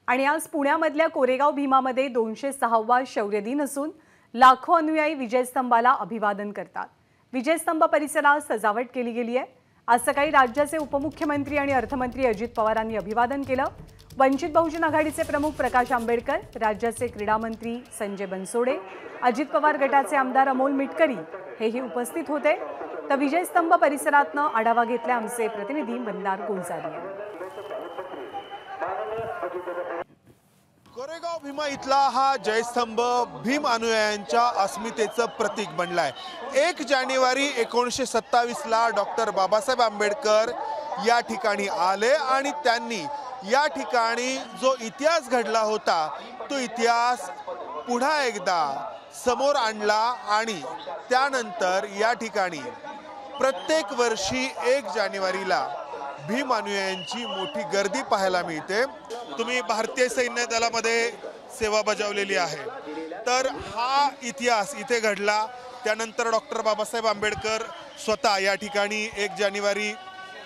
आणि आज पुण्यामधल्या कोरेगाव भीमामध्ये 206वा शौर्य दिन असून लाखो अनुयायी विजयस्तंभाला अभिवादन करतात। विजयस्तंभ परिसरात सजावट केली गेली आहे। आज सकाळी राज्याचे उपमुख्यमंत्री आणि अर्थमंत्री अजित पवारांनी अभिवादन केलं। वंचित बहुजन आघाडीचे प्रमुख प्रकाश आंबेडकर, राज्याचे क्रीडा मंत्री संजय बनसोडे, अजित पवार गटाचे आमदार अमोल मिटकरी हेही उपस्थित होते। तर विजयस्तंभ परिसरातनं आढावा घेतला आमचे प्रतिनिधी मंदार गोलजारी। कोरेगाव भीमा इथला हा जयस्तंभ भीम अनुयायांच्या अस्मितेचं प्रतीक बनलाय। 1 जानेवारी 1927 ला डॉक्टर बाबासाहेब आंबेडकर या ठिकाणी आले आणि त्यांनी या ठिकाणी जो इतिहास घडला होता तो इतिहास पुन्हा एकदा समोर आणला आणि त्यानंतर या ठिकाणी प्रत्येक वर्षी 1 जानेवारीला भीम अनुयायांची मोठी गर्दी पाहायला मिळते। तुम्ही भारतीय सैन्य दलामध्ये सेवा बजावलेली आहे, तर हा इतिहास इथे घडला। त्यानंतर डॉक्टर बाबासाहेब आंबेडकर स्वतः या ठिकाणी 1 जानेवारी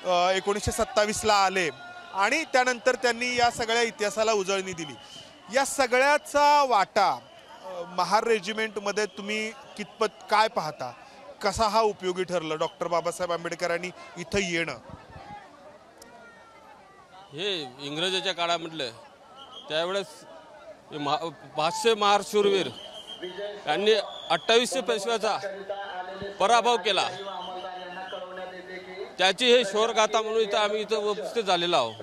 1927 ला आले आणि त्यानंतर त्यांनी या सगळ्या इतिहासाला उजळणी दिली। या सगळ्याचा वाटा महार रेजिमेंटमध्ये तुम्ही कितपत काय पाहता? कसा हा उपयोगी ठरला डॉक्टर बाबासाहेब आंबेडकरांनी इथं येणं? हे इंग्रजाच्या काळामधलं त्यावेळेस 500 महार शूरवीर यांनी 2800 पेशव्याचा पराभव केला। त्याची हे शौर्यगाथा म्हणून इथं आम्ही इथं उपस्थित झालेलो आहोत।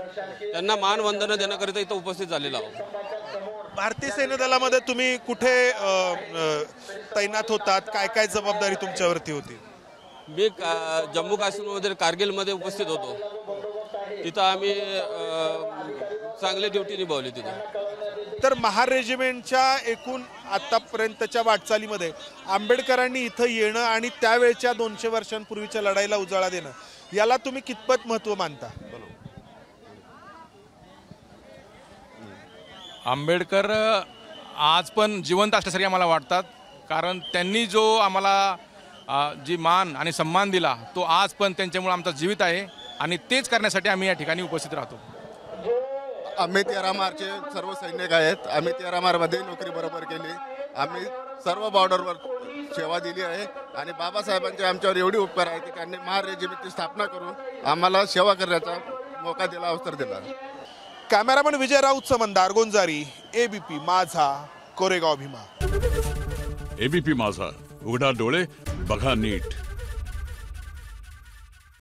त्यांना मानवंदना देण्याकरिता इथं उपस्थित झालेलो आहोत। भारतीय सैन्य दलामध्ये तुम्ही कुठे तैनात होतात? काय काय जबाबदारी तुमच्यावरती होती? मी जम्मू काश्मीरमध्ये कारगिलमध्ये उपस्थित होतो। तिथं आम्ही चांगली ड्युटी निभावली तिथे। तर महार रेजिमेंटच्या एकूण आतापर्यंतच्या वाटचालीमध्ये आंबेडकरांनी इथं येणं आणि त्यावेळच्या 200 वर्षांपूर्वीच्या लढाईला उजाळा देणं याला तुम्ही कितपत महत्त्व मानता? आंबेडकर आज पण जिवंत असल्यासारखे आम्हाला वाटतात, कारण त्यांनी जो आम्हाला जी मान आणि सन्मान दिला तो आज पण त्यांच्यामुळे आमचा जीवित आहे आणि तेच करण्यासाठी आम्ही या ठिकाणी उपस्थित राहतो। आम्ही 13 मार्चचे सर्व सैनिक आहेत। आम्ही 13 मार्चमध्ये नोकरी बरोबर केली। आम्ही सर्व बॉर्डरवर सेवा दिली आहे आणि बाबासाहेबांचे आमच्यावर एवढी उपकार आहे की त्यांनी महार रेजिमेंटची स्थापना करून आम्हाला सेवा करण्याचा मौका दिला, अवसर दिला। कॅमेरामन विजय राऊत, मंदार गोंजारी, एबीपी माझा, कोरेगाव भीमा। एबीपी माझा, उघडा डोळे बघा नीट।